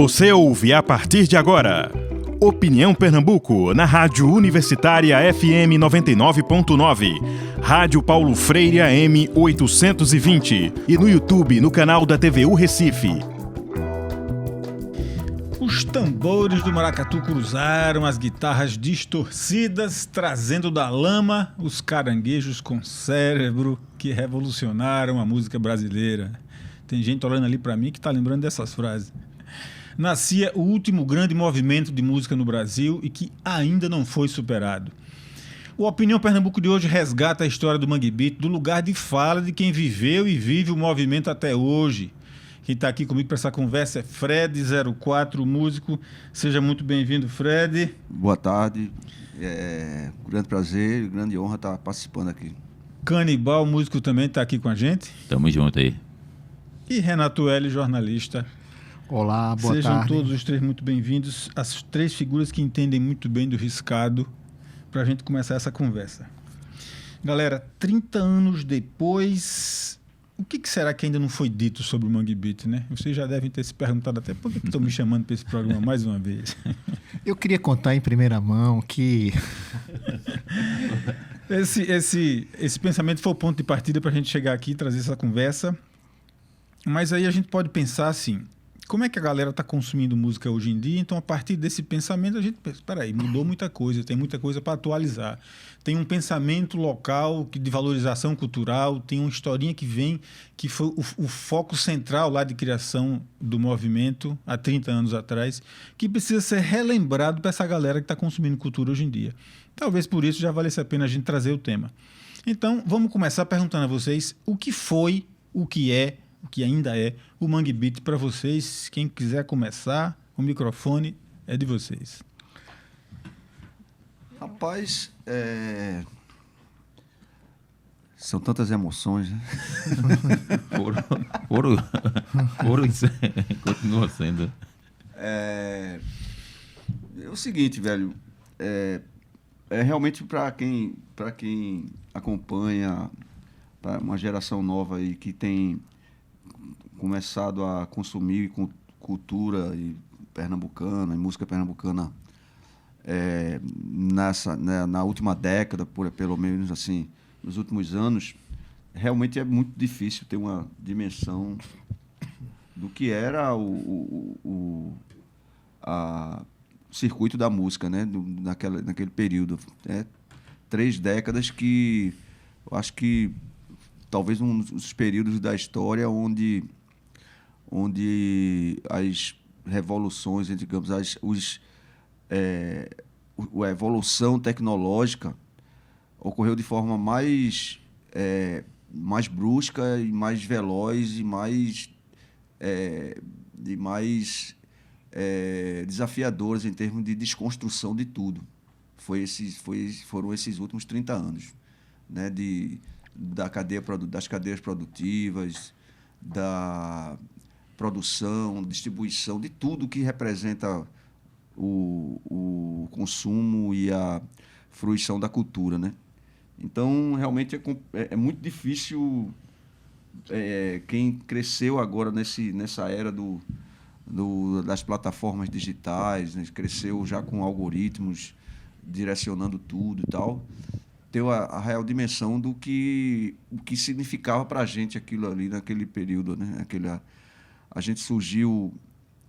Você ouve a partir de agora Opinião Pernambuco, na Rádio Universitária FM 99.9, Rádio Paulo Freire AM 820 e no YouTube, no canal da TVU Recife. Os tambores do maracatu cruzaram as guitarras distorcidas, trazendo da lama os caranguejos com cérebro que revolucionaram a música brasileira. Tem gente olhando ali para mim que está lembrando dessas frases. Nascia o último grande movimento de música no Brasil e que ainda não foi superado. O Opinião Pernambuco de hoje resgata a história do Mangue Beat, do lugar de fala de quem viveu e vive o movimento até hoje. Quem está aqui comigo para essa conversa é Fred04, músico. Seja muito bem-vindo, Fred. Boa tarde. Um grande prazer e grande honra estar participando aqui. Canibal, músico, também está aqui com a gente. Tamo junto aí. E Renato L., jornalista. Olá, boa Sejam tarde. todos os três muito bem-vindos. As três figuras que entendem muito bem do riscado para a gente começar essa conversa. Galera, 30 anos depois, o que será que ainda não foi dito sobre o Mangue Beat, né? Vocês já devem ter se perguntado até por que estão me chamando para esse programa mais uma vez. Eu queria contar em primeira mão que... Esse pensamento foi o ponto de partida para a gente chegar aqui e trazer essa conversa. Mas aí a gente pode pensar assim, como é que a galera está consumindo música hoje em dia? Então, a partir desse pensamento, a gente pensa, espera aí, mudou muita coisa, tem muita coisa para atualizar. Tem um pensamento local de valorização cultural, tem uma historinha que vem, que foi o foco central lá de criação do movimento, há 30 anos atrás, que precisa ser relembrado para essa galera que está consumindo cultura hoje em dia. Talvez por isso já valesse a pena a gente trazer o tema. Então, vamos começar perguntando a vocês o que foi, o que é, o que ainda é o Mangue Beat para vocês. Quem quiser começar, o microfone é de vocês. Rapaz, são tantas emoções, né? Continua sendo. É o seguinte, velho, realmente para quem acompanha, para uma geração nova aí que tem começado a consumir cultura pernambucana e música pernambucana na última década, pelo menos assim, nos últimos anos, realmente é muito difícil ter uma dimensão do que era o circuito da música, né? Naquele período. 3 décadas que eu acho que talvez um dos períodos da história onde as revoluções, digamos, a evolução tecnológica ocorreu de forma mais brusca e mais veloz e mais desafiadoras em termos de desconstrução de tudo. Foram esses últimos 30 anos, né? Das cadeias produtivas, da produção, distribuição, de tudo que representa o consumo e a fruição da cultura, né? Então, realmente é muito difícil quem cresceu agora nessa era das plataformas digitais, né? Cresceu já com algoritmos direcionando tudo e tal, ter a real dimensão o que significava para a gente aquilo ali naquele período, né? A gente surgiu,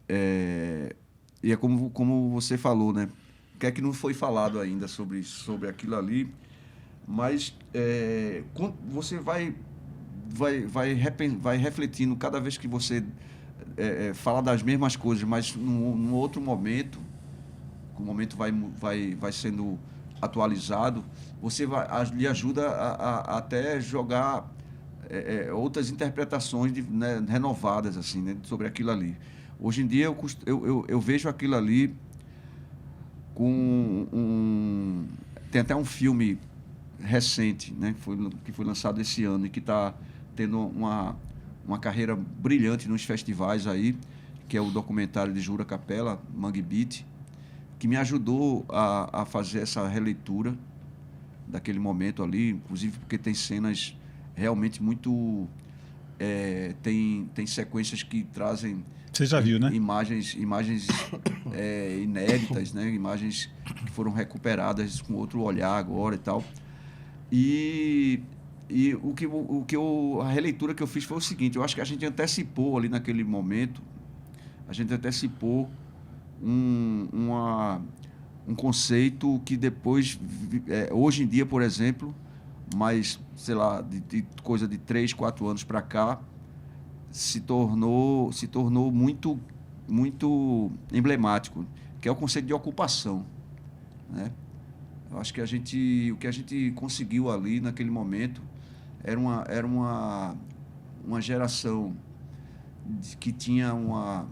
e é como você falou, né? O que é que não foi falado ainda sobre aquilo ali, mas você vai refletindo cada vez que você fala das mesmas coisas, mas num outro momento, o momento vai sendo atualizado, lhe ajuda a até jogar outras interpretações renovadas assim, né, sobre aquilo ali. Hoje em dia eu vejo aquilo ali tem até um filme recente, né, que foi lançado esse ano e que está tendo uma carreira brilhante nos festivais aí, que é o documentário de Jura Capela, Mangue Beat, que me ajudou a fazer essa releitura daquele momento ali, inclusive porque tem cenas realmente muito tem sequências que trazem... Você já viu, né? Imagens inéditas, né? Imagens que foram recuperadas com outro olhar agora e tal. E a releitura que eu fiz foi o seguinte: eu acho que a gente antecipou ali naquele momento, um conceito que depois, hoje em dia, por exemplo, mas, sei lá, de coisa de 3, 4 anos para cá, se tornou muito, muito emblemático, que é o conceito de ocupação, né? Eu acho que o que a gente conseguiu ali naquele momento era uma geração que tinha uma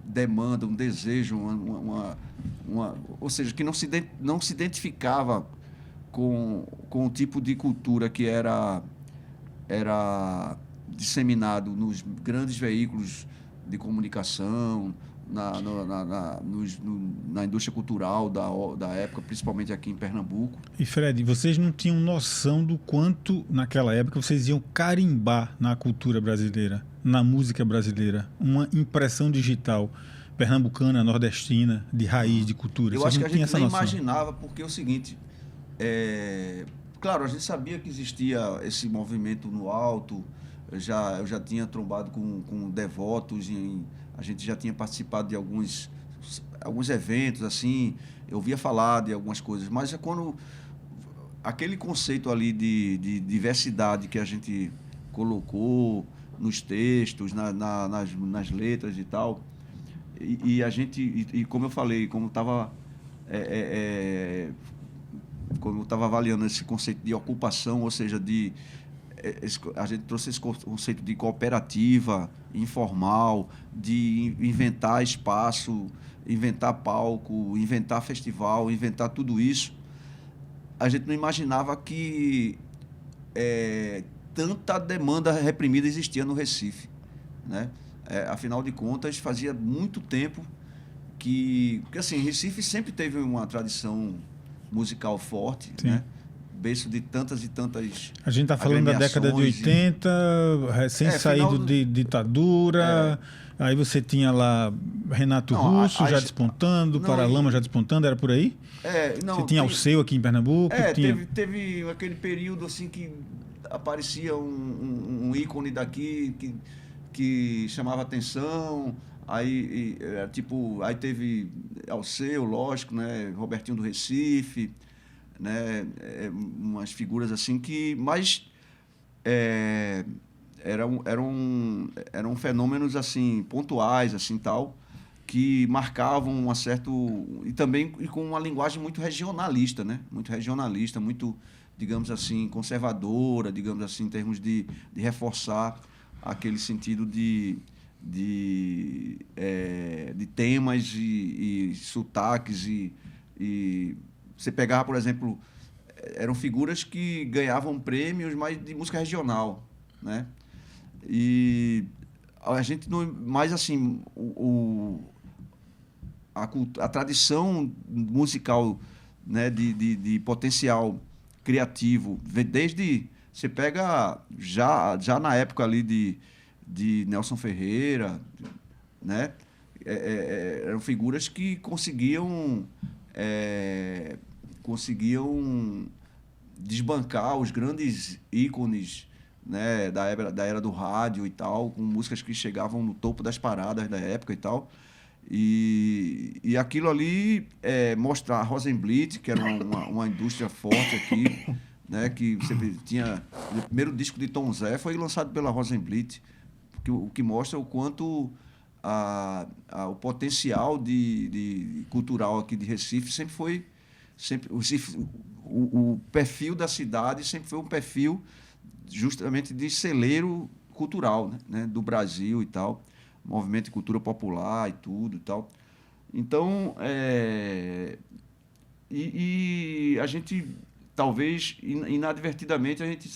demanda, um desejo, ou seja, que não se identificava com o tipo de cultura que era disseminado nos grandes veículos de comunicação, na indústria cultural da época, principalmente aqui em Pernambuco. E Fred, vocês não tinham noção do quanto, naquela época, vocês iam carimbar na cultura brasileira, na música brasileira, uma impressão digital pernambucana, nordestina, de raiz, de cultura. Eu vocês acho não que a gente tinham nem essa noção. imaginava, porque é o seguinte... Claro, a gente sabia que existia esse movimento no alto, eu já tinha trombado com devotos, a gente já tinha participado de alguns eventos, assim, eu ouvia falar de algumas coisas, mas é quando aquele conceito ali de diversidade que a gente colocou nos textos, nas letras e tal, e a gente, como eu falei, como eu estava avaliando esse conceito de ocupação, ou seja, a gente trouxe esse conceito de cooperativa informal, de inventar espaço, inventar palco, inventar festival, inventar tudo isso. A gente não imaginava que tanta demanda reprimida existia no Recife, né? Afinal de contas, fazia muito tempo porque assim, Recife sempre teve uma tradição musical forte, né? Berço de tantas e tantas. A gente está falando da década de 80, recém-saído de ditadura. Aí você tinha lá Renato Russo já despontando, Paralamas já despontando, era por aí? Você tinha Alceu aqui em Pernambuco? Teve aquele período assim que aparecia um ícone daqui que chamava atenção. Aí teve Alceu, lógico, né? Robertinho do Recife, né? Umas figuras assim que eram fenômenos assim pontuais, assim tal, que marcavam e também com uma linguagem muito regionalista, né? Muito regionalista, muito, digamos assim, conservadora, digamos assim, em termos de reforçar aquele sentido de temas e sotaques e você pegava, por exemplo, eram figuras que ganhavam prêmios, mas de música regional, né? E a gente não, mais assim, a tradição musical, né, de potencial criativo, desde você pega já na época ali de Nelson Ferreira, né? Eram figuras que conseguiam desbancar os grandes ícones, né, da era do rádio e tal, com músicas que chegavam no topo das paradas da época e tal. E aquilo ali mostra a Rosenblit, que era uma indústria forte aqui, né, que você tinha... O primeiro disco de Tom Zé foi lançado pela Rosenblit, o que mostra o quanto o potencial cultural aqui de Recife sempre foi... O perfil da cidade sempre foi um perfil justamente de celeiro cultural, né, do Brasil e tal, movimento de cultura popular e tudo e tal. Então, a gente, talvez, inadvertidamente, a gente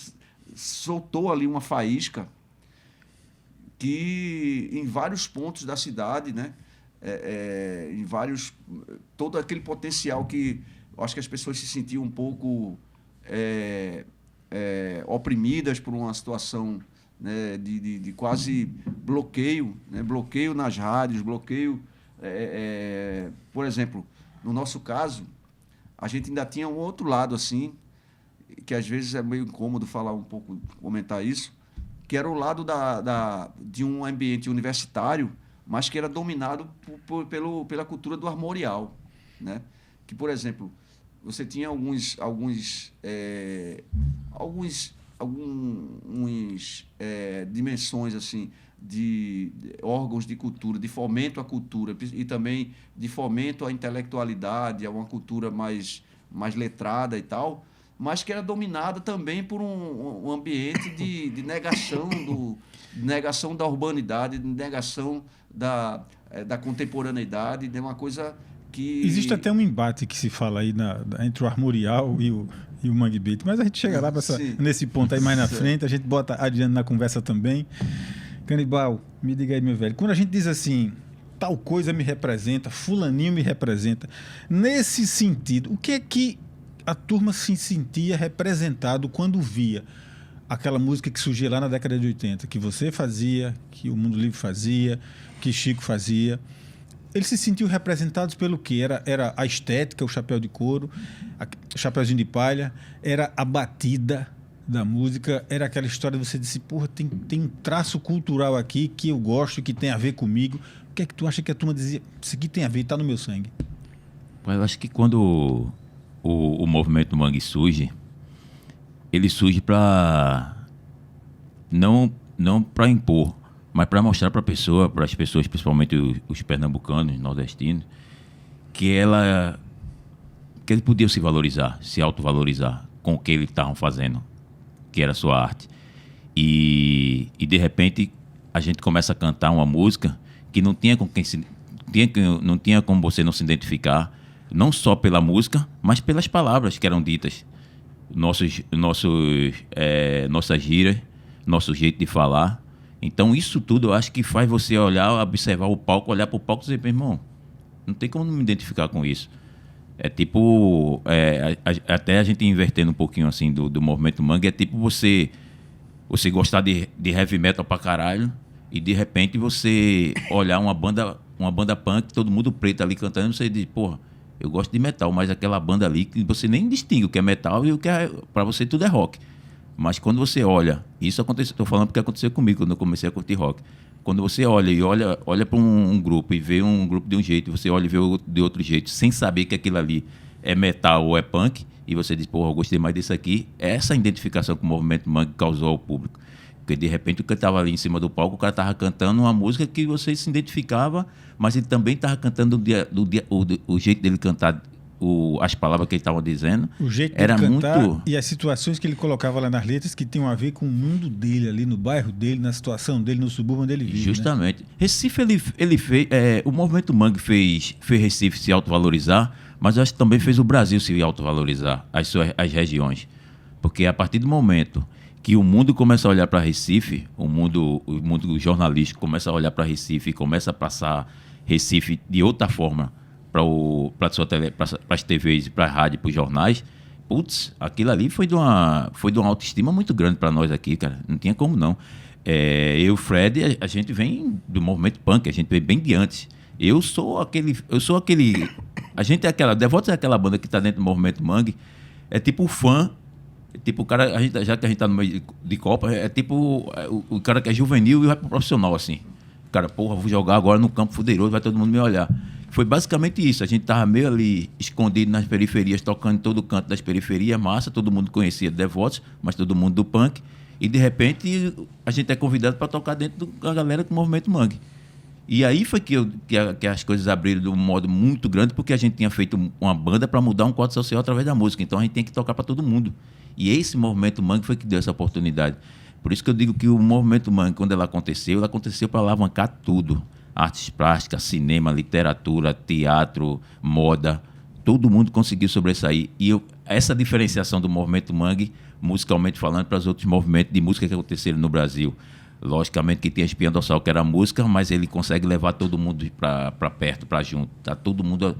soltou ali uma faísca que, em vários pontos da cidade, né, todo aquele potencial que eu acho que as pessoas se sentiam um pouco oprimidas por uma situação né, de quase bloqueio, né, bloqueio nas rádios, bloqueio... por exemplo, no nosso caso, a gente ainda tinha um outro lado, assim, que às vezes é meio incômodo falar um pouco, comentar isso, que era o lado de um ambiente universitário, mas que era dominado pela cultura do armorial, né? Que, por exemplo, você tinha alguns dimensões assim de órgãos de cultura, de fomento à cultura e também de fomento à intelectualidade, a uma cultura mais letrada e tal, mas que era dominada também por um ambiente de negação da urbanidade, de negação da contemporaneidade, de uma coisa que... Existe até um embate que se fala aí entre o armorial e o Mangue Beat, mas a gente chega lá nesse ponto aí mais na frente, a gente bota a Adriana na conversa também. Canibal, me diga aí, meu velho, quando a gente diz assim, tal coisa me representa, fulaninho me representa, nesse sentido, o que é que a turma se sentia representado quando via aquela música que surgia lá na década de 80, que você fazia, que o Mundo Livre fazia, que Chico fazia? Eles se sentiam representados pelo quê? Era a estética, o chapéu de couro, o chapéuzinho de palha, era a batida da música, era aquela história de você dizer, porra, tem um traço cultural aqui que eu gosto, que tem a ver comigo. O que é que tu acha que a turma dizia? Isso aqui tem a ver, está no meu sangue. Eu acho que quando o movimento Mangue surge, ele surge para não para impor, mas para mostrar para as pessoas, principalmente os pernambucanos, nordestinos, que eles podiam se valorizar, se autovalorizar com o que eles estavam fazendo, que era a sua arte. E de repente a gente começa a cantar uma música que não tinha não tinha como você não se identificar, não só pela música, mas pelas palavras que eram ditas, nossas gírias, nosso jeito de falar. Então isso tudo eu acho que faz você observar o palco, olhar para o palco e dizer, meu irmão, não tem como não me identificar com isso. É tipo, até a gente invertendo um pouquinho assim do movimento Mangue, é tipo você gostar de heavy metal pra caralho e de repente você olhar uma banda punk, todo mundo preto ali cantando, você diz, porra, eu gosto de metal, mas aquela banda ali que você nem distingue o que é metal e o que pra você tudo é rock. Mas quando você olha, isso aconteceu, estou falando porque aconteceu comigo quando eu comecei a curtir rock. Quando você olha para um grupo e vê um grupo de um jeito, você olha e vê de outro jeito, sem saber que aquilo ali é metal ou é punk, e você diz, porra, eu gostei mais desse aqui, essa identificação que o movimento Mangue causou ao público. Porque de repente o cara estava ali em cima do palco, o cara estava cantando uma música que você se identificava, mas ele também estava cantando o jeito dele cantar, as palavras que ele estava dizendo. O jeito era dele cantar muito... e as situações que ele colocava lá nas letras que tinham a ver com o mundo dele, ali no bairro dele, na situação dele, no subúrbio onde ele vive. Justamente. Né? Recife, ele fez... o movimento Mangue fez Recife se autovalorizar, mas eu acho que também fez o Brasil se autovalorizar, as regiões. Porque a partir do momento que o mundo começa a olhar para Recife, o mundo jornalístico começa a olhar para Recife e começa a passar Recife de outra forma para as TVs, para a rádio, para os jornais, putz, aquilo ali foi de uma autoestima muito grande para nós aqui, cara. Não tinha como não. Eu e o Fred, a gente vem do movimento punk, a gente vem bem de antes. Eu sou aquele... A gente é aquela... Devotos é aquela banda que está dentro do movimento Mangue, é tipo o fã, tipo o cara, já que a gente está no meio de Copa, é tipo o cara que é juvenil e vai pro profissional, assim. O cara, porra, vou jogar agora no campo fuderoso, vai todo mundo me olhar. Foi basicamente isso, a gente estava meio ali escondido nas periferias, tocando em todo canto das periferias, massa, todo mundo conhecia Devotos, mas todo mundo do punk, e de repente a gente é convidado para tocar dentro da galera do movimento Mangue. E aí foi que as coisas abriram de um modo muito grande, porque a gente tinha feito uma banda para mudar um quadro social através da música, então a gente tem que tocar para todo mundo. E esse movimento Mangue foi que deu essa oportunidade. Por isso que eu digo que o movimento Mangue, quando ela aconteceu para alavancar tudo. Artes plásticas, cinema, literatura, teatro, moda, todo mundo conseguiu sobressair. E essa diferenciação do movimento Mangue, musicalmente falando, para os outros movimentos de música que aconteceram no Brasil. Logicamente que tem a Espinha Dorsal, que era música, mas ele consegue levar todo mundo para perto, para junto. Tá todo mundo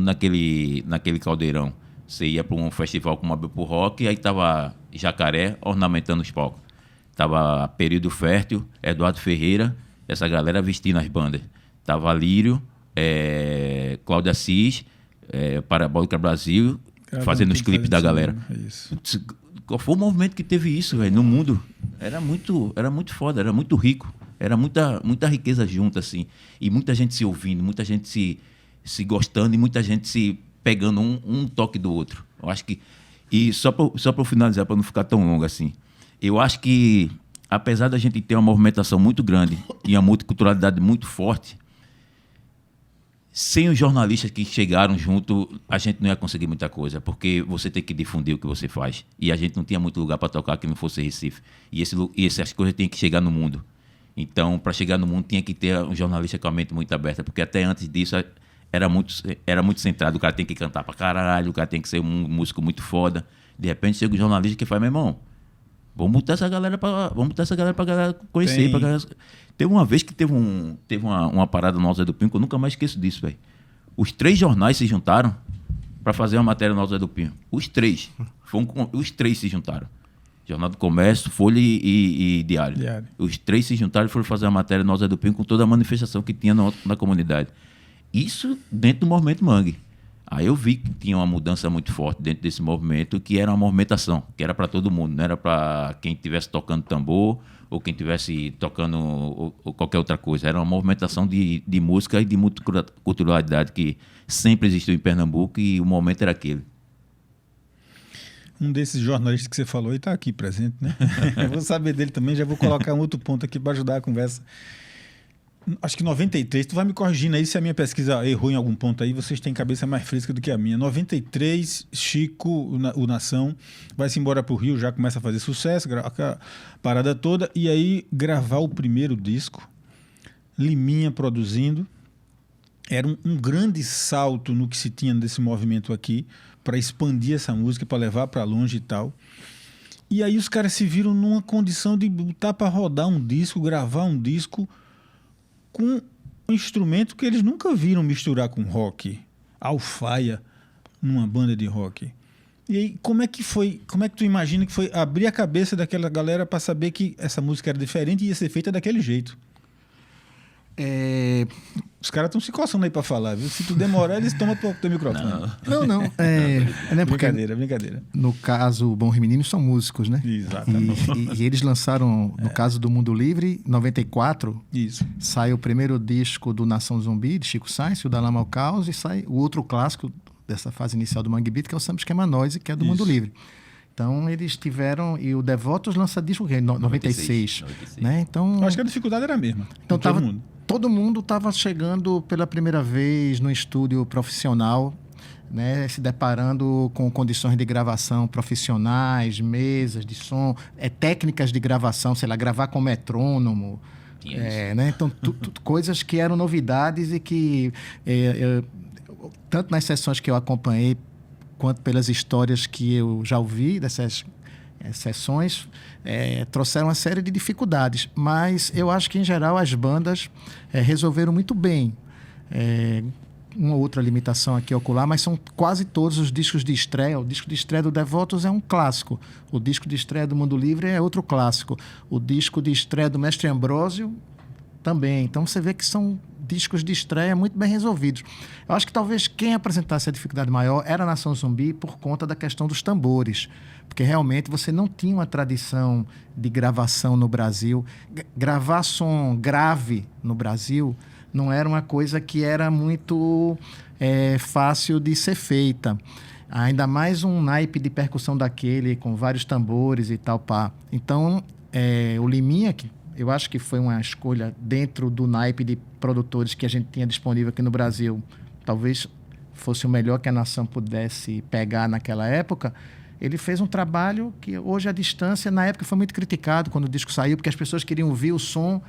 naquele caldeirão. Você ia para um festival como a Beppo Rock e aí estava Jacaré ornamentando os palcos. Tava Período Fértil, Eduardo Ferreira, essa galera vestindo as bandas. Tava Lírio, Cláudia Assis, Parabólica Brasil, fazendo os clipes da galera. Isso. Putz, qual foi o movimento que teve isso, velho, no mundo? Era muito foda, era muito rico. Era muita riqueza junto, assim. E muita gente se ouvindo, muita gente se gostando e muita gente se pegando um toque do outro. Eu acho que... E só para finalizar, para não ficar tão longo assim, eu acho que, apesar da gente ter uma movimentação muito grande e uma multiculturalidade muito forte, sem os jornalistas que chegaram junto, a gente não ia conseguir muita coisa, porque você tem que difundir o que você faz. E a gente não tinha muito lugar para tocar que não fosse Recife. E essas coisas têm que chegar no mundo. Então, para chegar no mundo, tinha que ter um jornalista com a mente muito aberta, porque até antes disso era muito centrado. O cara tem que cantar pra caralho, o cara tem que ser um músico muito foda. De repente chega um jornalista que fala: meu irmão, vamos botar essa galera pra galera conhecer. Pra galera... Teve uma vez que teve uma parada no Alto Zé do Pinho, que eu nunca mais esqueço disso, velho. Os 3 jornais se juntaram pra fazer uma matéria no Alto Zé do Pinho. Os 3. Os 3 se juntaram. Jornal do Comércio, Folha e Diário. Os 3 se juntaram e foram fazer a matéria no Alto Zé do Pinho com toda a manifestação que tinha na comunidade. Isso dentro do movimento Mangue. Aí eu vi que tinha uma mudança muito forte dentro desse movimento, que era uma movimentação, que era para todo mundo, não era para quem estivesse tocando tambor ou quem estivesse tocando ou qualquer outra coisa. Era uma movimentação de música e de multiculturalidade que sempre existiu em Pernambuco, e o momento era aquele. Um desses jornalistas que você falou está aqui presente, né? Eu vou saber dele também, já vou colocar um outro ponto aqui para ajudar a conversa. Acho que 93, tu vai me corrigindo aí se a minha pesquisa errou em algum ponto aí, vocês têm cabeça mais fresca do que a minha. 93, Chico, o Nação, vai-se embora pro Rio, já começa a fazer sucesso, a parada toda, e aí gravar o primeiro disco, Liminha produzindo, era um grande salto no que se tinha desse movimento aqui, para expandir essa música, para levar para longe e tal. E aí os caras se viram numa condição de botar para rodar um disco, gravar um disco com um instrumento que eles nunca viram misturar com rock, alfaia, numa banda de rock. E aí, como é que tu imagina que foi abrir a cabeça daquela galera para saber que essa música era diferente e ia ser feita daquele jeito? Os caras estão se coçando aí para falar, viu? Se tu demorar, eles tomam o teu microfone. Não. Né, Brincadeira. No caso, Bons Meninos são músicos, né? Exatamente. E eles lançaram, no caso do Mundo Livre, em 94, Isso. sai o primeiro disco do Nação Zumbi, de Chico Sainz, o Da Lama ao Caos, e sai o outro clássico dessa fase inicial do Mangue Beat, que é o Samba Esquema Noise, que é do Mundo Livre. Então, eles tiveram... E o Devotos lança disco em 96. Né? Então, acho que a dificuldade era a mesma. Então, todo mundo estava chegando pela primeira vez no estúdio profissional, né, se deparando com condições de gravação profissionais, mesas de som, técnicas de gravação, sei lá, gravar com metrônomo. Né? Então, coisas que eram novidades e que, tanto nas sessões que eu acompanhei, quanto pelas histórias que eu já ouvi dessas sessões, trouxeram uma série de dificuldades, mas eu acho que em geral as bandas resolveram muito bem. Uma outra limitação aqui ocular, mas são quase todos os discos de estreia. O disco de estreia do Devotos é um clássico, o disco de estreia do Mundo Livre é outro clássico, o disco de estreia do Mestre Ambrósio também. Então você vê que são discos de estreia muito bem resolvidos. Eu acho que talvez quem apresentasse a dificuldade maior era a Nação Zumbi, por conta da questão dos tambores, porque realmente você não tinha uma tradição de gravação no Brasil. Gravar som grave no Brasil não era uma coisa que era muito fácil de ser feita. Ainda mais um naipe de percussão daquele, com vários tambores e tal, pá. Então, o Liminha, que eu acho que foi uma escolha dentro do naipe de produtores que a gente tinha disponível aqui no Brasil, talvez fosse o melhor que a nação pudesse pegar naquela época. Ele fez um trabalho que hoje, à distância, na época foi muito criticado quando o disco saiu, porque as pessoas queriam ouvir o som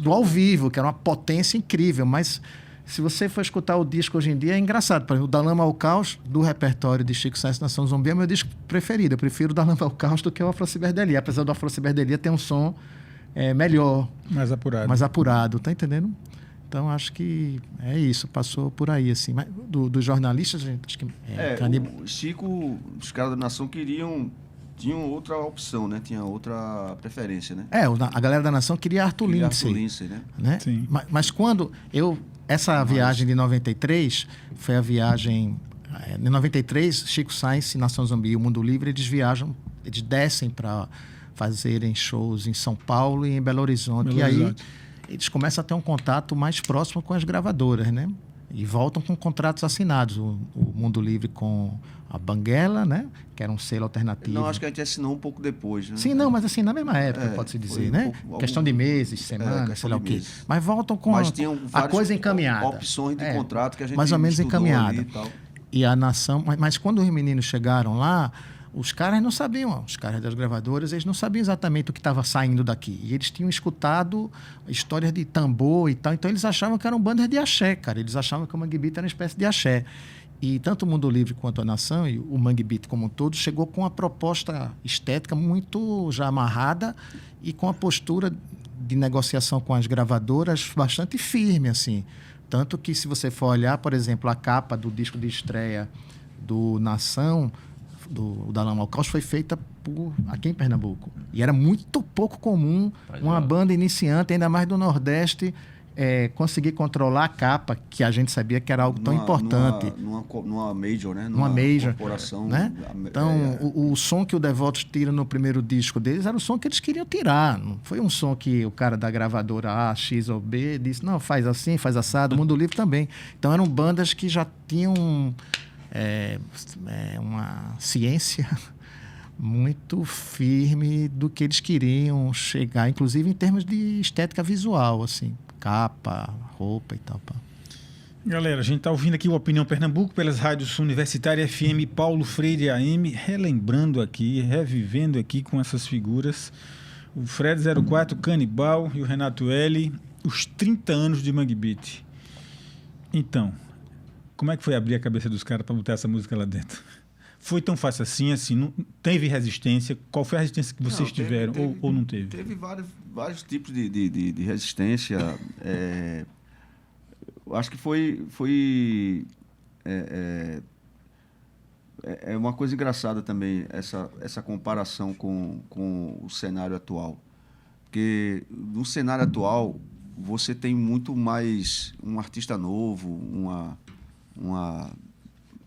do ao vivo, que era uma potência incrível, mas se você for escutar o disco hoje em dia, é engraçado. Por exemplo, o Da Lama ao Caos, do repertório de Chico Sainz Nação Zumbi, é o meu disco preferido. Eu prefiro o Da Lama ao Caos do que o Afro Ciberdelia, apesar do Afro Ciberdelia ter um som melhor. Mais apurado, tá entendendo? Então, acho que é isso, passou por aí, assim. Mas dos jornalistas, gente, acho que... O Chico, os caras da Nação queriam Tinha outra opção, né? Tinha outra preferência, né? A galera da Nação queria Arthur Lindsay. Arthur Lindsay, né? Né? Sim. Mas quando essa viagem de 93 foi a viagem. Em 93, Chico Science, Nação Zumbi e o Mundo Livre, eles descem para fazerem shows em São Paulo e em Belo Horizonte. E aí eles começam a ter um contato mais próximo com as gravadoras, né? E voltam com contratos assinados. O Mundo Livre com a Banguela, né? Que era um selo alternativo. Não, acho que a gente assinou um pouco depois, né? Sim, não, mas assim, na mesma época, pode-se dizer, né? Questão de meses, semanas, sei lá o quê. Meses. Mas voltam com a coisa encaminhada. Opções de contrato que a gente mais ou menos encaminhada. E tal. E a Nação... Mas quando os meninos chegaram lá, os caras não sabiam, os caras das gravadoras, eles não sabiam exatamente o que estava saindo daqui. E eles tinham escutado histórias de tambor e tal, então eles achavam que eram bandas de axé, cara. Eles achavam que o Mangue Beat era uma espécie de axé. E tanto o Mundo Livre quanto a Nação, e o Mangue Beat como um todo, chegou com uma proposta estética muito já amarrada e com a postura de negociação com as gravadoras bastante firme, assim. Tanto que, se você for olhar, por exemplo, a capa do disco de estreia do Nação, do Dalão Malcaus, foi feita aqui em Pernambuco. E era muito pouco comum uma banda iniciante, ainda mais do Nordeste, conseguir controlar a capa, que a gente sabia que era algo tão importante. Numa major, né? Numa major, corporação. Né? Então, o som que o Devotos tira no primeiro disco deles era o som que eles queriam tirar. Não foi um som que o cara da gravadora A, X ou B disse, não, faz assim, faz assado. O Mundo Livre também. Então, eram bandas que já tinham uma ciência muito firme do que eles queriam chegar, inclusive em termos de estética visual, assim, capa, roupa e tal. Pá. Galera, a gente está ouvindo aqui o Opinião Pernambuco pelas rádios Universitária FM, Paulo Freire AM, relembrando aqui, revivendo aqui com essas figuras, o Fred 04, Canibal e o Renato L, os 30 anos de Mangue Beat. Então, como é que foi abrir a cabeça dos caras para botar essa música lá dentro? Foi tão fácil assim? Não teve resistência? Qual foi a resistência que vocês tiveram ou não teve? Teve vários tipos de resistência. Eu acho que foi uma coisa engraçada também essa comparação com o cenário atual. Porque no cenário atual você tem muito mais um artista novo,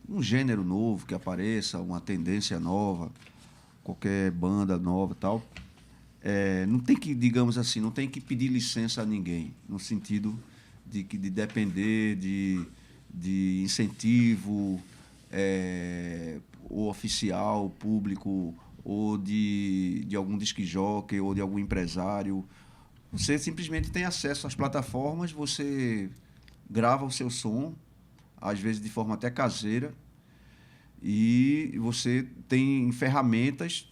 um gênero novo que apareça, uma tendência nova, qualquer banda nova e tal. Não tem que, digamos assim, não tem que pedir licença a ninguém, no sentido de depender de incentivo ou oficial, público, ou de algum disc jockey, ou de algum empresário. Você simplesmente tem acesso às plataformas, você grava o seu som, às vezes de forma até caseira, e você tem ferramentas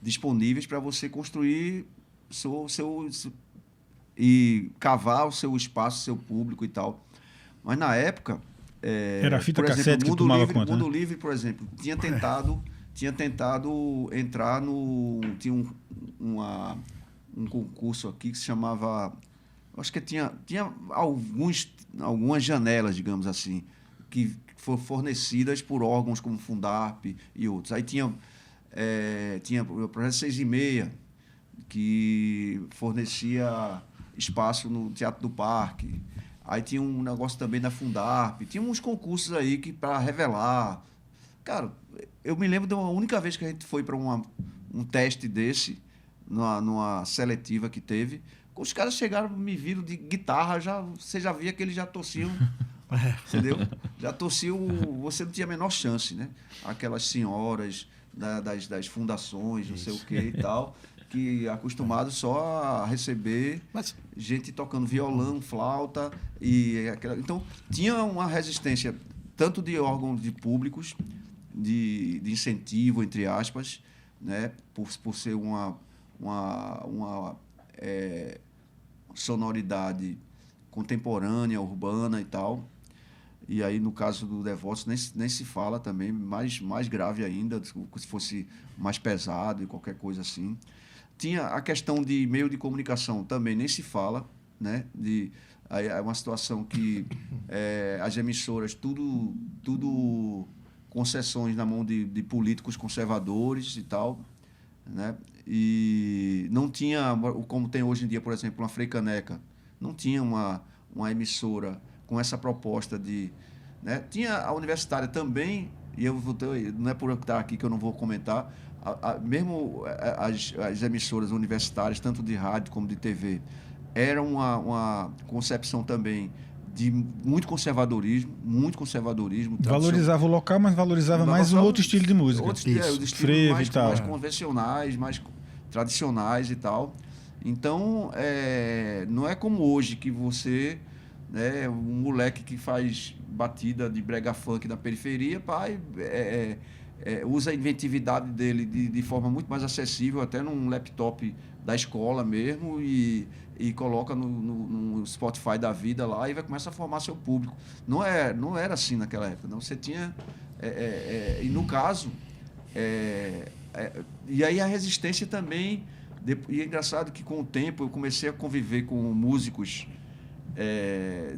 disponíveis para você construir e cavar o seu espaço, o seu público e tal. Mas na época, era a fita por cassete exemplo, que tomava conta, Mundo né? Livre, por exemplo, tinha tentado entrar no... Tinha um concurso aqui que se chamava... Acho que tinha algumas janelas, digamos assim, que foram fornecidas por órgãos como Fundarp e outros. Aí tinha o Projeto 6,5, que fornecia espaço no Teatro do Parque. Aí tinha um negócio também da Fundarp. Tinha uns concursos aí para revelar. Cara, eu me lembro de uma única vez que a gente foi para um teste desse, numa seletiva que teve. Os caras chegaram, me viram de guitarra, você já via que eles já torciam, entendeu? Já torciam, você não tinha a menor chance, né? Aquelas senhoras das fundações, não sei o que e tal, que acostumados só a receber gente tocando violão, flauta então tinha uma resistência tanto de órgãos de públicos, de incentivo, entre aspas, né? Por ser uma sonoridade contemporânea, urbana e tal. E aí, no caso do Devotos, nem se fala também, mais grave ainda, se fosse mais pesado e qualquer coisa assim. Tinha a questão de meio de comunicação, também nem se fala, né? É uma situação que as emissoras, tudo concessões na mão de políticos conservadores e tal. né? E não tinha, como tem hoje em dia, por exemplo, uma Freicaneca, não tinha uma emissora com essa proposta de... Né? Tinha a universitária também, e não é por eu estar aqui que eu não vou comentar, mesmo as emissoras universitárias, tanto de rádio como de TV, era uma concepção também de muito conservadorismo. Valorizava o local, mas valorizava mais um outro estilo de música. Os estilos mais convencionais, mais tradicionais e tal. Então, não é como hoje que você, né, um moleque que faz batida de brega funk na periferia, usa a inventividade dele de forma muito mais acessível, até num laptop da escola mesmo, e coloca no Spotify da vida lá e vai começar a formar seu público. Não era assim naquela época. Não. Você tinha... e no caso... e aí a resistência também... E é engraçado que com o tempo eu comecei a conviver com músicos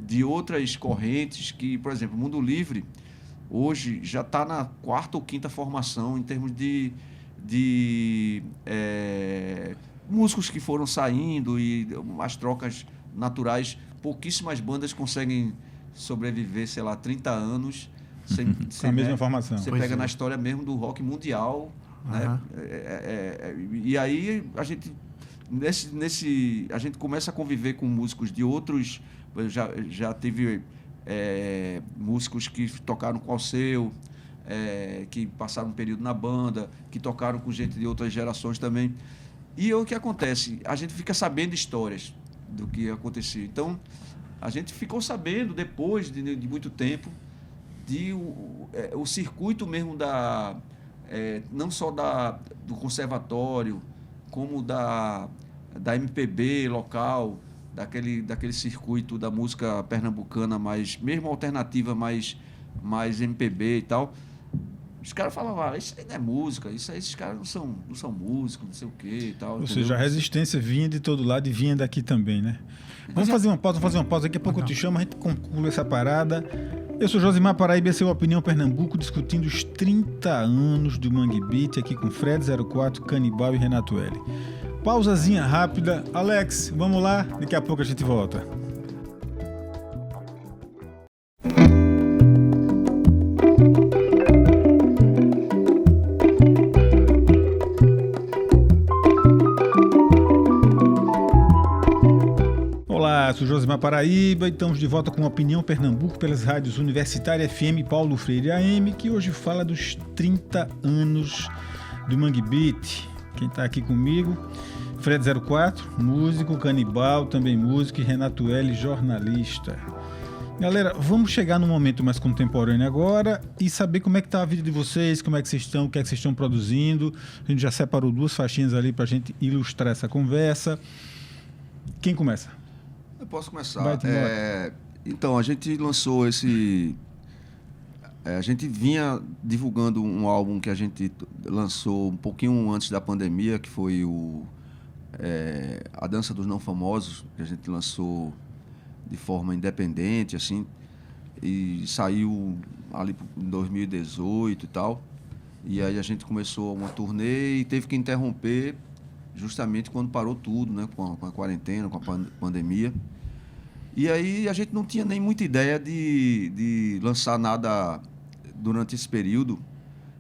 de outras correntes que, por exemplo, o Mundo Livre hoje já está na 4ª ou 5ª formação em termos de músicos que foram saindo e as trocas naturais. Pouquíssimas bandas conseguem sobreviver, sei lá, 30 anos sem a mesma formação. Você pega na história mesmo do rock mundial, né? E aí a gente a gente começa a conviver com músicos de outros... Já teve músicos que tocaram com o Alceu, que passaram um período na banda, que tocaram com gente de outras gerações também. E o que acontece? A gente fica sabendo histórias do que aconteceu. Então, a gente ficou sabendo, depois de muito tempo, o circuito mesmo não só do conservatório, como da MPB local, daquele circuito da música pernambucana, mesmo alternativa, mais MPB e tal. Os caras falavam, isso aí não é música, isso aí, esses caras não são músicos, não sei o quê e tal. Ou seja, a resistência vinha de todo lado e vinha daqui também, né? Vamos fazer uma pausa, daqui a pouco eu te chamo, a gente conclui essa parada. Eu sou Josimar Paraíba, esse é o Opinião Pernambuco, discutindo os 30 anos do Mangue Beat, aqui com Fred 04, Canibal e Renato L. Pausazinha rápida. Alex, vamos lá, daqui a pouco a gente volta. Olá, sou Josimar Paraíba e estamos de volta com a Opinião Pernambuco pelas rádios Universitária FM Paulo Freire AM, que hoje fala dos 30 anos do Mangue Beat. Quem está aqui comigo, Fred 04, músico, Canibal, também músico, e Renato L, jornalista. Galera, vamos chegar num momento mais contemporâneo agora e saber como é que está a vida de vocês, como é que vocês estão, o que é que vocês estão produzindo. A gente já separou 2 faixinhas ali para a gente ilustrar essa conversa. Quem começa? Eu posso começar. Então, a gente lançou a gente vinha divulgando um álbum que a gente lançou um pouquinho antes da pandemia, que foi A Dança dos Não Famosos, que a gente lançou de forma independente, assim, e saiu ali em 2018 e tal. E aí a gente começou uma turnê e teve que interromper justamente quando parou tudo, né, com a quarentena, com a pandemia. E aí a gente não tinha nem muita ideia de lançar nada durante esse período,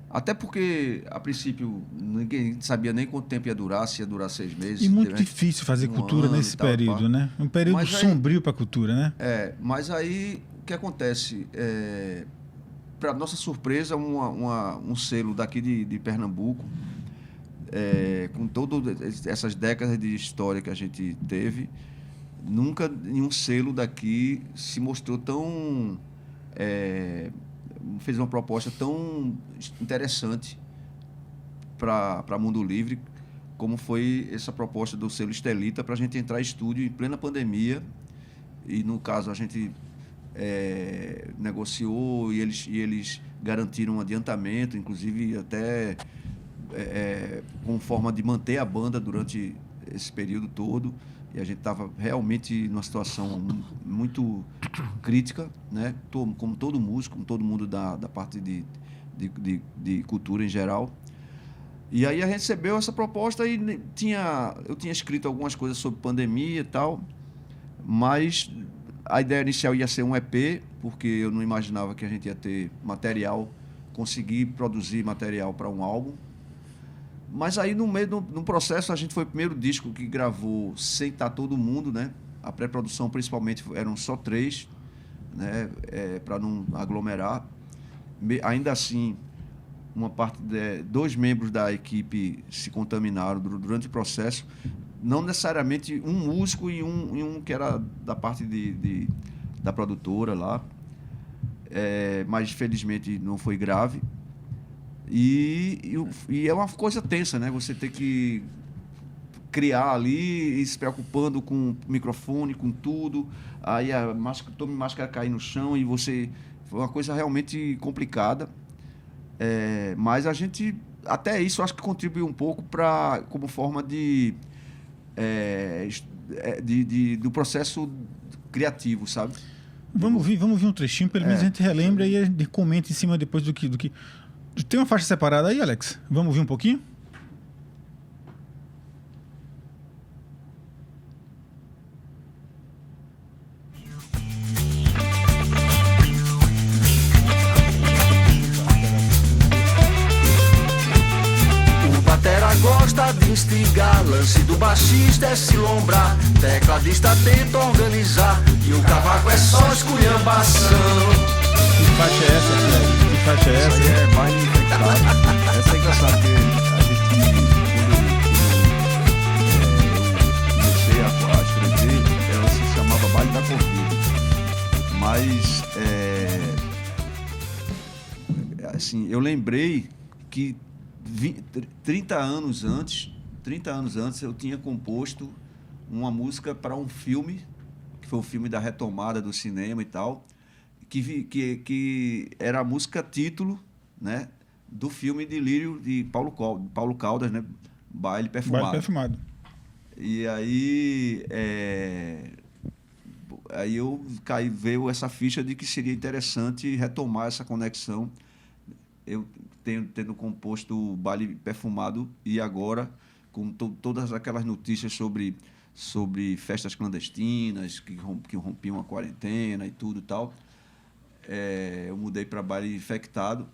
até porque, a princípio, ninguém sabia nem quanto tempo ia durar, se ia durar 6 meses. E muito difícil fazer cultura nesse período, né? Um período sombrio para a cultura, né? Mas aí, o que acontece? Para nossa surpresa, um selo daqui de Pernambuco, com todas essas décadas de história que a gente teve, nunca nenhum selo daqui se mostrou tão... fez uma proposta tão interessante para Mundo Livre, como foi essa proposta do selo Estelita, para a gente entrar em estúdio em plena pandemia. E, no caso, a gente negociou e eles garantiram um adiantamento, inclusive até com forma de manter a banda durante esse período todo. E a gente estava realmente numa situação muito crítica, né? Como todo músico, como todo mundo da parte de cultura em geral. E aí a gente recebeu essa proposta e eu tinha escrito algumas coisas sobre pandemia e tal, mas a ideia inicial ia ser um EP, porque eu não imaginava que a gente ia ter material, conseguir produzir material para um álbum. Mas aí no meio no processo a gente foi o primeiro disco que gravou sem estar todo mundo, né? A pré-produção principalmente eram só 3, né? Para não aglomerar. Ainda assim, uma parte 2 membros da equipe se contaminaram durante o processo, não necessariamente um músico e um que era da parte da produtora lá, mas felizmente não foi grave. E é uma coisa tensa, né? Você ter que criar ali e se preocupando com o microfone, com tudo, aí a máscara cair no chão e você... Foi uma coisa realmente complicada. Mas a gente, até isso, acho que contribuiu um pouco como forma do processo criativo, sabe? Vamos ouvir um trechinho, pelo menos a gente relembra e a gente comenta em cima depois do que... Tem uma faixa separada aí, Alex? Vamos ouvir um pouquinho? Gosta de instigar, lance do baixista é se lombrar, tecladista tenta organizar e o cavaco é só esculhambação. Que faixa é essa, Fred? Que faixa é essa? Essa aí é baile infectado. Essa é engraçada, porque a gente, quando eu comecei a escrever, ela se chamava Baile da Covid. Mas, assim, eu lembrei que 30 anos antes eu tinha composto uma música para um filme, que foi o filme da retomada do cinema e tal, que era a música título, né, do filme de Lírio de Paulo Caldas, né, Baile Perfumado. Baile Perfumado. E aí veio essa ficha de que seria interessante retomar essa conexão. Eu tendo composto o Baile Perfumado e agora com todas aquelas notícias sobre festas clandestinas que rompiam a quarentena e tudo e tal, eu mudei para Baile Infectado,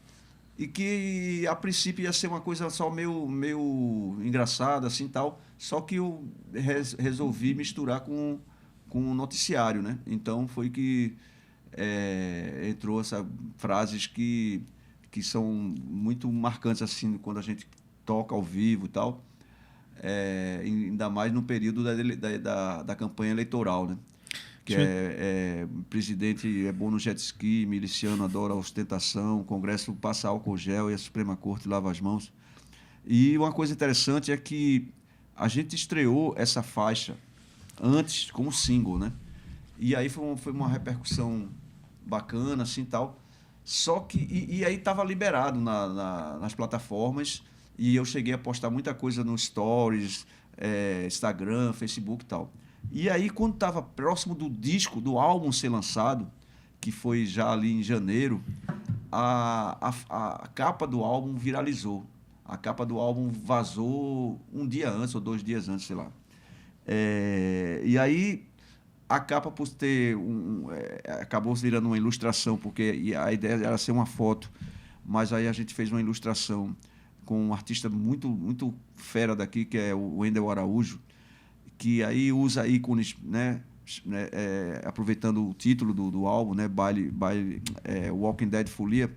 e que a princípio ia ser uma coisa só meio engraçada assim tal, só que eu resolvi misturar com o noticiário, né? Então foi que entrou essas frases que são muito marcantes assim quando a gente toca ao vivo e tal, ainda mais no período da campanha eleitoral, né? Que presidente é bom no jet ski, miliciano adora a ostentação, o Congresso passa álcool gel e a Suprema Corte lava as mãos. E uma coisa interessante é que a gente estreou essa faixa antes como single, né? E aí foi uma repercussão bacana assim tal. Só que e aí estava liberado nas plataformas, e eu cheguei a postar muita coisa no Stories, Instagram, Facebook e tal. E aí, quando estava próximo do álbum ser lançado, que foi já ali em janeiro, a capa do álbum viralizou. A capa do álbum vazou um dia antes ou 2 dias antes, sei lá. E aí a capa, por ter acabou virando uma ilustração, porque a ideia era ser uma foto, mas aí a gente fez uma ilustração com um artista muito, muito fera daqui, que é o Wendel Araújo, que aí usa ícones, né, aproveitando o título do álbum, né, Walking Dead Folia,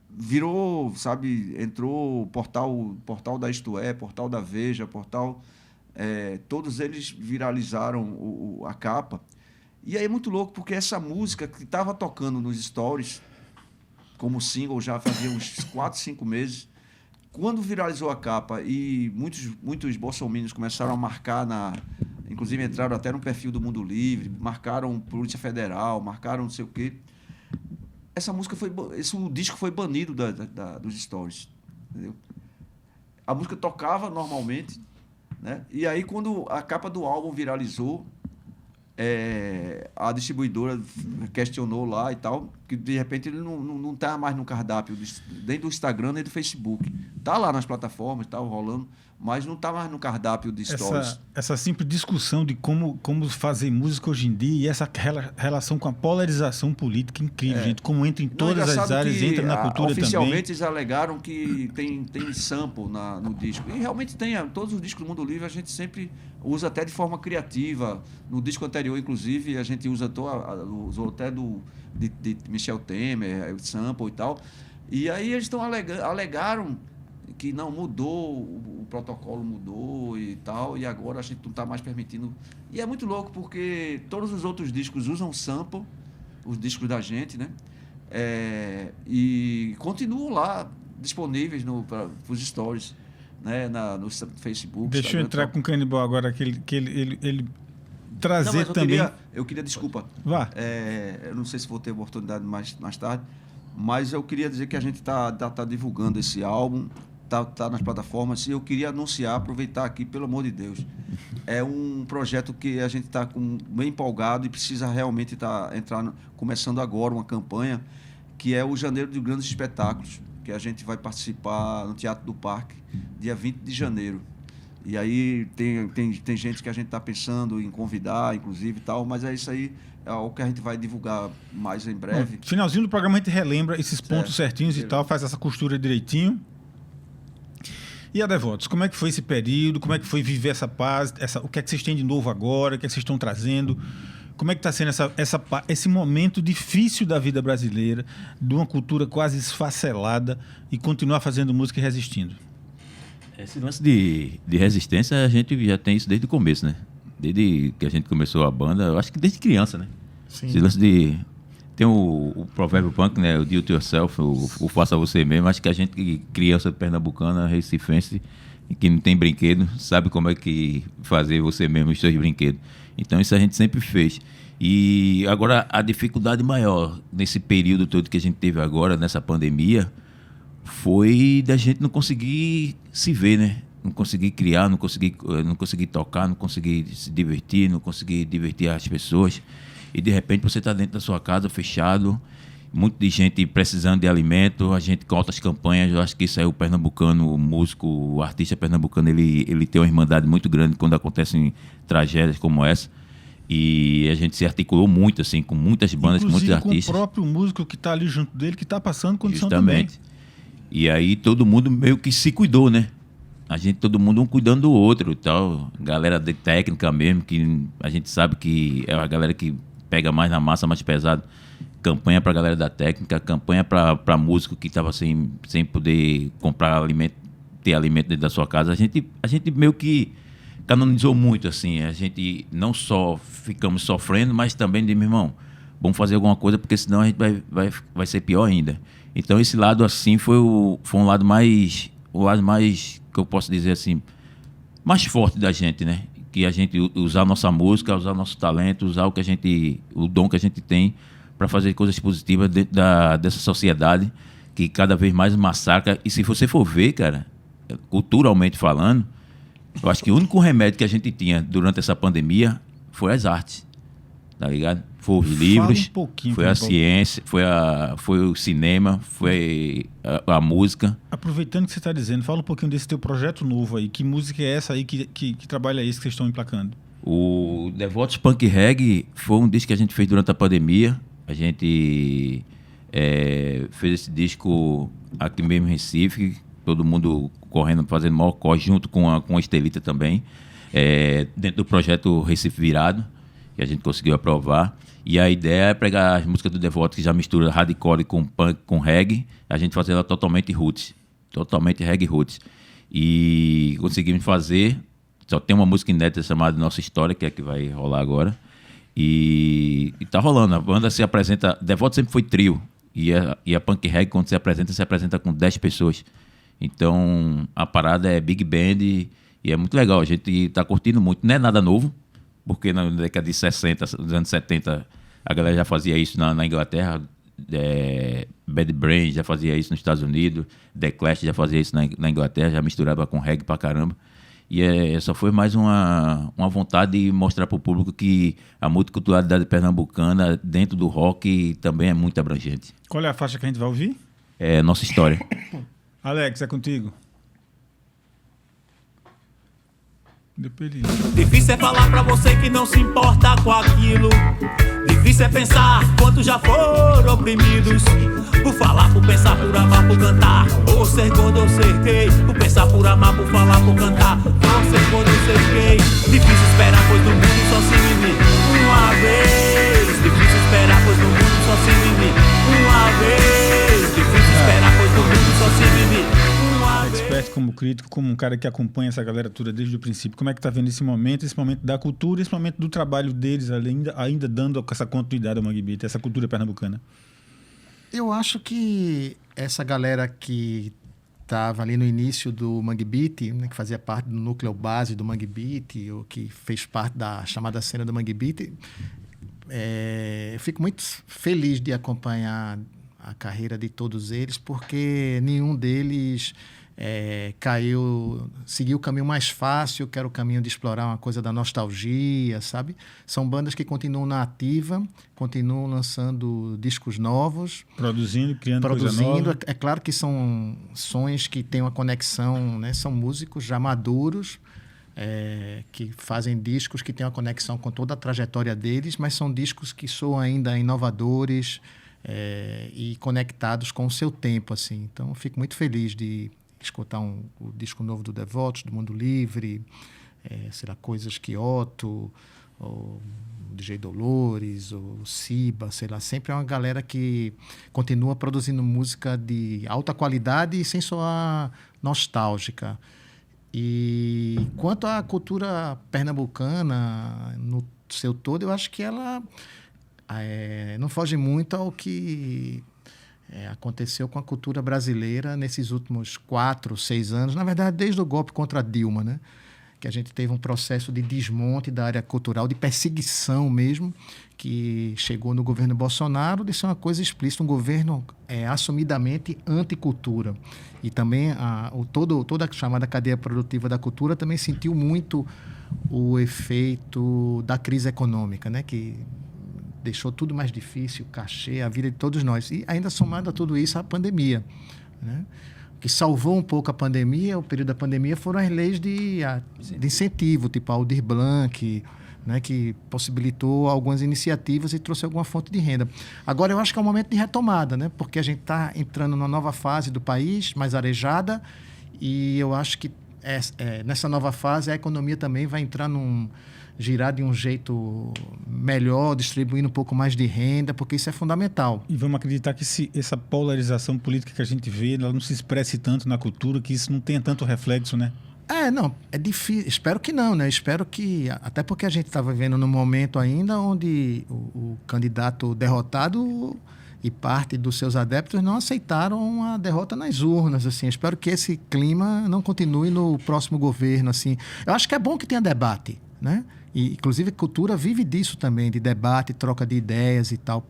virou, sabe, entrou portal da Isto É, portal da Veja, todos eles viralizaram a capa. E aí é muito louco, porque essa música que estava tocando nos stories como single já fazia uns 4, 5 meses, quando viralizou a capa e muitos bolsominions começaram a marcar, inclusive entraram até no perfil do Mundo Livre, marcaram Polícia Federal, marcaram não sei o quê, o disco foi banido dos stories, entendeu? A música tocava normalmente, né? E aí, quando a capa do álbum viralizou, a distribuidora questionou lá e tal, que de repente ele não tá mais no cardápio, nem do Instagram, nem do Facebook. Tá lá nas plataformas, tá rolando, mas não tá mais no cardápio de stories. Essa simples discussão de como fazer música hoje em dia e essa relação com a polarização política incrível, gente, como entra em todas as áreas, entra na cultura oficialmente também. eles alegaram que tem sample no disco. E realmente tem, todos os discos do Mundo Livre a gente sempre usa até de forma criativa. No disco anterior, inclusive, a gente usou até de Michel Temer, sample e tal. E aí eles alegaram que não mudou, o protocolo mudou e tal, e agora a gente não está mais permitindo. E é muito louco, porque todos os outros discos usam sample, os discos da gente, né? E continuam lá disponíveis para os stories, né? No Facebook. Deixa Instagram, eu entrar com o Canibal agora, que ele trazer não, também. Eu queria, desculpa. Vá. Eu não sei se vou ter oportunidade mais tarde, mas eu queria dizer que a gente está divulgando esse álbum, tá nas plataformas, e eu queria anunciar, aproveitar aqui, pelo amor de Deus. É um projeto que a gente está bem empolgado e precisa realmente começando agora uma campanha, que é o Janeiro de Grandes Espetáculos, que a gente vai participar no Teatro do Parque, dia 20 de janeiro. E aí tem gente que a gente está pensando em convidar, inclusive, e tal, mas é isso aí, é algo que a gente vai divulgar mais em breve. No finalzinho do programa a gente relembra esses pontos certinhos e tal, faz essa costura direitinho. E a Devotos, como é que foi esse período? Como é que foi viver essa paz? O que é que vocês têm de novo agora? O que é que vocês estão trazendo? Como é que está sendo esse momento difícil da vida brasileira, de uma cultura quase esfacelada, e continuar fazendo música e resistindo? Esse lance de resistência, a gente já tem isso desde o começo, né? Desde que a gente começou a banda, eu acho que desde criança, né? Sim. Esse lance tem o provérbio punk, né? O do it yourself, o faça você mesmo. Acho que a gente, criança pernambucana, recifense, que não tem brinquedo, sabe como é que fazer você mesmo os seus brinquedos. Então isso a gente sempre fez. E agora a dificuldade maior nesse período todo que a gente teve agora, nessa pandemia, foi da gente não conseguir se ver, né? Não conseguir criar, não conseguir tocar, não conseguir se divertir, não conseguir divertir as pessoas. E de repente você está dentro da sua casa, fechado, muita de gente precisando de alimento, a gente com altas campanhas. Eu acho que isso aí, o pernambucano, o músico, o artista pernambucano, ele tem uma irmandade muito grande quando acontecem tragédias como essa. E a gente se articulou muito, assim, com muitas bandas, inclusive, com muitos artistas. Com o próprio músico que está ali junto dele, que está passando condição Justamente. também. E aí todo mundo meio que se cuidou, né? Todo mundo um cuidando do outro e tal. Galera de técnica mesmo, que a gente sabe que é a galera que pega mais na massa, mais pesado. Campanha pra galera da técnica, campanha pra músico que estava sem poder comprar alimento, ter alimento dentro da sua casa. A gente meio que canonizou muito, assim. A gente não só ficamos sofrendo, mas também de, meu irmão, vamos fazer alguma coisa, porque senão a gente vai ser pior ainda. Então esse lado, assim, foi um lado mais, que eu posso dizer assim, mais forte da gente, né? Que a gente usar nossa música, usar nosso talento, usar o dom que a gente tem para fazer coisas positivas dentro dessa sociedade que cada vez mais massacra. E se você for ver, cara, culturalmente falando, eu acho que o único remédio que a gente tinha durante essa pandemia foi as artes, tá ligado? Foi os livros, foi a ciência, foi o cinema, foi a música. Aproveitando que você está dizendo, fala um pouquinho desse teu projeto novo aí. Que música é essa aí, que trabalha isso que vocês estão emplacando? O Devotos Punk Reggae foi um disco que a gente fez durante a pandemia. A gente fez esse disco aqui mesmo em Recife, todo mundo correndo, fazendo maior corre, junto com a Estelita também, dentro do projeto Recife Virado, que a gente conseguiu aprovar. E a ideia é pegar as músicas do Devoto, que já mistura hardcore com punk, com reggae, a gente fazer ela totalmente roots, totalmente reggae roots. E conseguimos fazer, só tem uma música inédita chamada Nossa História, que é a que vai rolar agora. E tá rolando, a banda se apresenta, Devoto sempre foi trio, e a punk reggae, quando se apresenta com 10 pessoas. Então a parada é big band e é muito legal, a gente tá curtindo muito, não é nada novo, porque na década de 60, dos anos 70, a galera já fazia isso na Inglaterra, Bad Brains já fazia isso nos Estados Unidos, The Clash já fazia isso na Inglaterra, já misturava com reggae pra caramba. E só foi mais uma vontade de mostrar para o público que a multiculturalidade pernambucana, dentro do rock, também é muito abrangente. Qual é a faixa que a gente vai ouvir? É nossa história. Alex, é contigo. Difícil é falar pra você que não se importa com aquilo. Difícil é pensar quantos já foram oprimidos. Por falar, por pensar, por amar, por cantar. Por ser gordo ou ser gay. Por pensar, por amar, por falar, por cantar. Por ser gordo ou ser gay. Difícil esperar, pois no mundo só se vive uma vez. Difícil esperar, pois no mundo só se vive uma vez. Difícil esperar, pois no mundo só se vive uma vez. Expert como crítico, como um cara que acompanha essa galera toda desde o princípio, como é que tá vendo esse momento da cultura, esse momento do trabalho deles, ainda dando essa continuidade ao Mangue Beat, essa cultura pernambucana? Eu acho que essa galera que estava ali no início do Mangue Beat, né, que fazia parte do núcleo base do Mangue Beat, ou que fez parte da chamada cena do Mangue Beat, eu fico muito feliz de acompanhar a carreira de todos eles, porque nenhum deles seguiu o caminho mais fácil, que era o caminho de explorar uma coisa da nostalgia, sabe? São bandas que continuam na ativa, continuam lançando discos novos. Produzindo, criando coisa nova. É claro que são sons que têm uma conexão, né? São músicos já maduros, que fazem discos que têm uma conexão com toda a trajetória deles, mas são discos que soam ainda inovadores e conectados com o seu tempo, assim. Então, eu fico muito feliz de escutar o disco novo do Devotos, do Mundo Livre, Coisas Kyoto, ou DJ Dolores, ou Siba, sei lá. Sempre é uma galera que continua produzindo música de alta qualidade e sem soar nostálgica. E quanto à cultura pernambucana, no seu todo, eu acho que ela não foge muito ao que aconteceu com a cultura brasileira nesses últimos 4, 6 anos, na verdade, desde o golpe contra Dilma, né? Que a gente teve um processo de desmonte da área cultural, de perseguição mesmo, que chegou no governo Bolsonaro de ser uma coisa explícita, um governo assumidamente anticultura. E também toda a chamada cadeia produtiva da cultura também sentiu muito o efeito da crise econômica, né? Que deixou tudo mais difícil, cachê, a vida de todos nós. E ainda somado a tudo isso, a pandemia, né? O que salvou um pouco a pandemia, o período da pandemia, foram as leis de incentivo, tipo a Aldir Blanc, né, que possibilitou algumas iniciativas e trouxe alguma fonte de renda. Agora, eu acho que é um momento de retomada, né? Porque a gente está entrando numa nova fase do país, mais arejada, e eu acho que nessa nova fase a economia também vai entrar girar de um jeito melhor, distribuindo um pouco mais de renda, porque isso é fundamental. E vamos acreditar que essa polarização política que a gente vê, ela não se expresse tanto na cultura, que isso não tenha tanto reflexo, né? Não, é difícil. Espero que não, né? Espero que... Até porque a gente está vivendo num momento ainda onde o candidato derrotado e parte dos seus adeptos não aceitaram a derrota nas urnas, assim. Espero que esse clima não continue no próximo governo, assim. Eu acho que é bom que tenha debate, né? E, inclusive, a cultura vive disso também, de debate, troca de ideias e tal,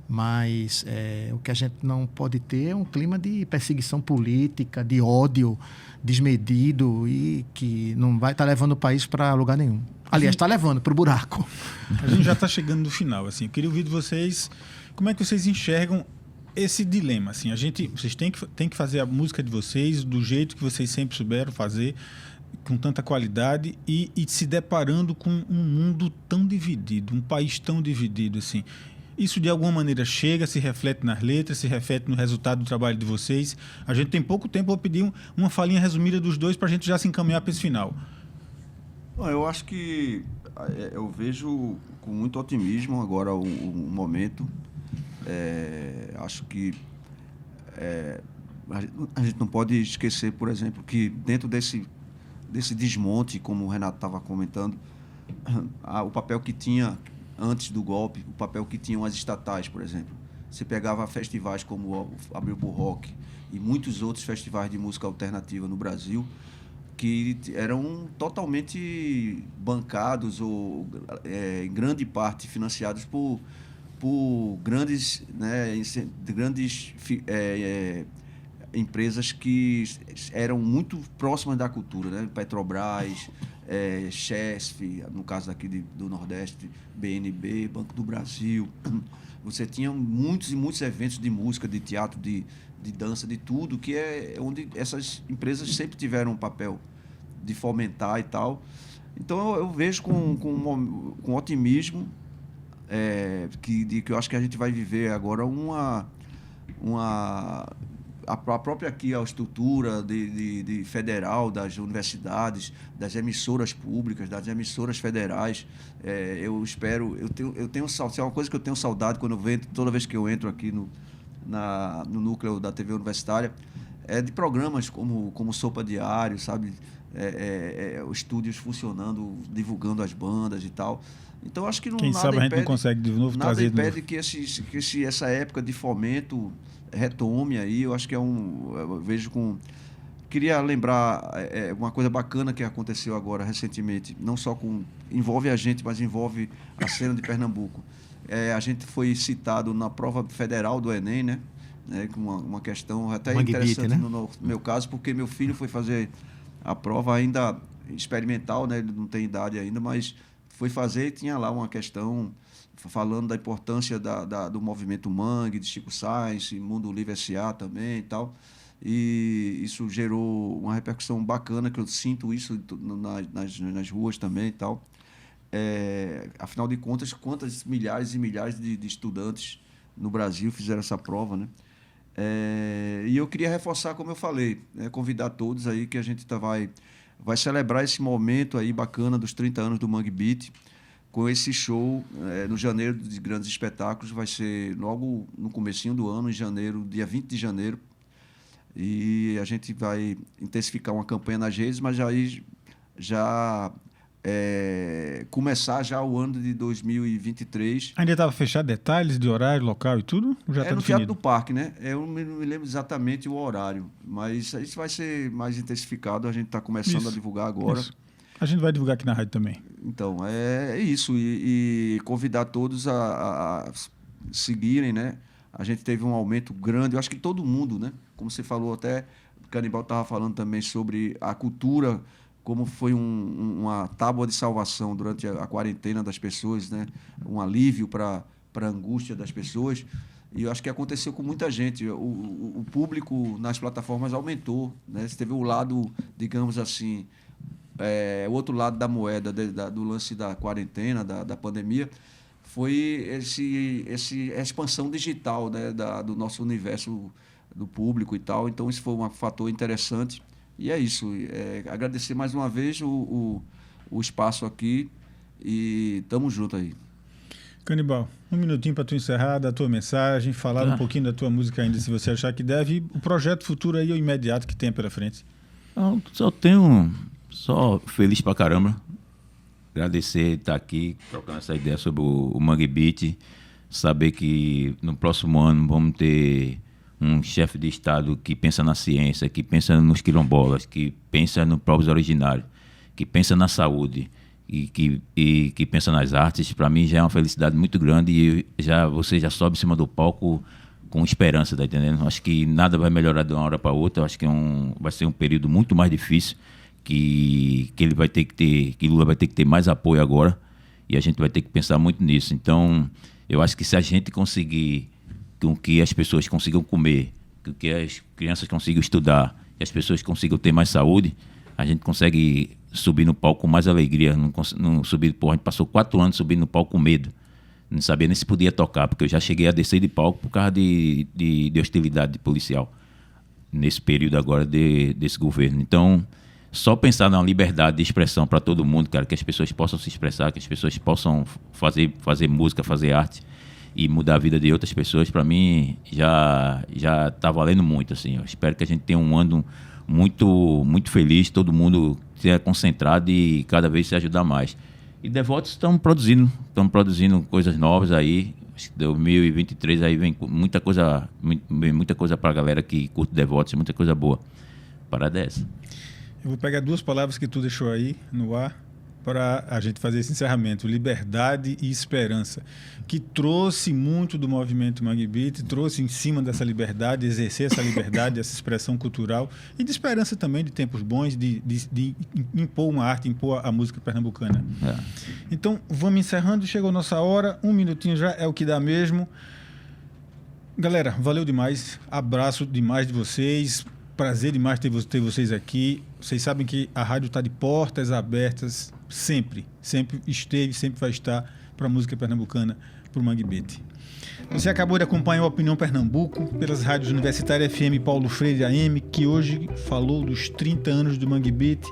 mas o que a gente não pode ter é um clima de perseguição política, de ódio desmedido e que não vai estar levando o país para lugar nenhum. Aliás, está levando para o buraco. A gente já está chegando no final, assim. Eu queria ouvir de vocês como é que vocês enxergam esse dilema, assim. Vocês têm que fazer a música de vocês do jeito que vocês sempre souberam fazer, com tanta qualidade e se deparando com um mundo tão dividido, um país tão dividido, assim. Isso, de alguma maneira, se reflete nas letras, se reflete no resultado do trabalho de vocês. A gente tem pouco tempo, vou pedir uma falinha resumida dos dois para a gente já se encaminhar para esse final. Eu acho que eu vejo com muito otimismo agora o momento. Acho que a gente não pode esquecer, por exemplo, que dentro desse desmonte, como o Renato estava comentando, o papel que tinha antes do golpe, o papel que tinham as estatais, por exemplo. Você pegava festivais como o Abril por Rock e muitos outros festivais de música alternativa no Brasil que eram totalmente bancados ou, em grande parte, financiados por grandes empresas que eram muito próximas da cultura, né? Petrobras, Chesf, no caso daqui do Nordeste, BNB, Banco do Brasil. Você tinha muitos e muitos eventos de música, de teatro, de dança, de tudo, que é onde essas empresas sempre tiveram um papel de fomentar e tal. Então eu vejo com otimismo que eu acho que a gente vai viver agora a própria aqui a estrutura de federal, das universidades, das emissoras públicas, das emissoras federais. Eu espero, eu tenho saudade, é uma coisa que eu tenho saudade toda vez que eu entro aqui no núcleo da TV universitária, de programas como Sopa Diário, sabe? Estúdios funcionando, divulgando as bandas e tal. Então acho que Quem sabe a gente não consegue de novo trazer de novo. Nada impede que essa época de fomento retome aí. Eu acho que eu vejo queria lembrar uma coisa bacana que aconteceu agora recentemente, não só envolve a gente, mas envolve a cena de Pernambuco. A gente foi citado na prova federal do Enem, né? Com uma questão até interessante, né? No meu caso, porque meu filho foi fazer a prova ainda experimental, né? Ele não tem idade ainda, mas foi fazer e tinha lá uma questão falando da importância do movimento Mangue, de Chico Sainz, Mundo Livre S.A. também e tal. E isso gerou uma repercussão bacana, que eu sinto isso nas ruas também e tal. Afinal de contas, quantas milhares e milhares de estudantes no Brasil fizeram essa prova, né? E eu queria reforçar, como eu falei, convidar todos aí que a gente vai celebrar esse momento aí bacana dos 30 anos do Mangue Beat, com esse show no janeiro de grandes espetáculos. Vai ser logo no comecinho do ano, em janeiro, dia 20 de janeiro. E a gente vai intensificar uma campanha nas redes, mas já começar já o ano de 2023. Ainda estava fechado detalhes de horário, local e tudo? Já tá no definido? Teatro do Parque, né? Eu não me lembro exatamente o horário, mas isso vai ser mais intensificado. A gente está começando a divulgar agora. Isso. A gente vai divulgar aqui na rádio também. Então, é isso. E convidar todos a seguirem, né? A gente teve um aumento grande. Eu acho que todo mundo, né? Como você falou, até o Canibal estava falando também sobre a cultura, como foi uma tábua de salvação durante a quarentena das pessoas, né? Um alívio para a angústia das pessoas. E eu acho que aconteceu com muita gente. O público nas plataformas aumentou, né? Você teve o lado, digamos assim, o outro lado da moeda do lance da quarentena, da pandemia, foi essa expansão digital, né? Do nosso universo do público e tal. Então, isso foi um fator interessante. E é isso. Agradecer mais uma vez o espaço aqui e tamo junto aí. Canibal, um minutinho para tu encerrar da tua mensagem, falar um pouquinho da tua música ainda, se você achar que deve, e o projeto futuro aí, o imediato que tem pela frente. Não, só feliz pra caramba. Agradecer estar aqui, trocando essa ideia sobre o Mangue Beat, saber que no próximo ano vamos ter um chefe de Estado que pensa na ciência, que pensa nos quilombolas, que pensa no povos originários, que pensa na saúde e que pensa nas artes. Para mim já é uma felicidade muito grande e você já sobe em cima do palco com esperança, tá entendendo? Acho que nada vai melhorar de uma hora para outra. Acho que vai ser um período muito mais difícil, que ele vai ter que ter, que Lula vai ter que ter mais apoio agora, e a gente vai ter que pensar muito nisso. Então, eu acho que se a gente conseguir com que as pessoas consigam comer, que as crianças consigam estudar, que as pessoas consigam ter mais saúde, a gente consegue subir no palco com mais alegria. Não subir, a gente passou 4 anos subindo no palco com medo. Não sabia nem se podia tocar, porque eu já cheguei a descer de palco por causa de hostilidade policial nesse período agora desse governo. Então, só pensar na liberdade de expressão para todo mundo, cara, que as pessoas possam se expressar, que as pessoas possam fazer música, fazer arte e mudar a vida de outras pessoas, para mim já está valendo muito, assim. Eu espero que a gente tenha um ano muito, muito feliz, todo mundo seja concentrado e cada vez se ajudar mais. E Devotos estamos produzindo coisas novas aí. Acho que 2023 aí vem muita coisa para a galera que curte Devotos, muita coisa boa. Parada é essa. Eu vou pegar 2 palavras que tu deixou aí no ar para a gente fazer esse encerramento, Liberdade e Esperança, que trouxe muito do movimento Mangue Beat, trouxe em cima dessa liberdade, exercer essa liberdade, essa expressão cultural e de esperança também, de tempos bons, de impor uma arte, impor a música pernambucana. Então, vamos encerrando, chegou a nossa hora, 1 minutinho já é o que dá mesmo. Galera, valeu demais, abraço demais de vocês, prazer demais ter vocês aqui. Vocês sabem que a rádio está de portas abertas sempre esteve, sempre vai estar para a música pernambucana, para o Mangue Beat. Você acabou de acompanhar a Opinião Pernambuco pelas rádios Universitária FM Paulo Freire AM, que hoje falou dos 30 anos do Mangue Beat,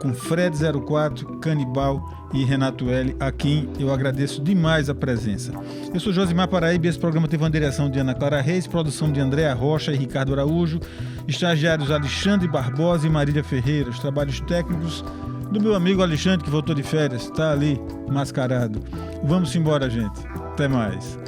com Fred 04, Canibal e Renato L, a quem eu agradeço demais a presença. Eu sou Josimar Paraíba e esse programa teve uma direção de Ana Clara Reis, produção de Andréa Rocha e Ricardo Araújo, estagiários Alexandre Barbosa e Marília Ferreira, os trabalhos técnicos do meu amigo Alexandre, que voltou de férias, está ali mascarado. Vamos embora, gente. Até mais.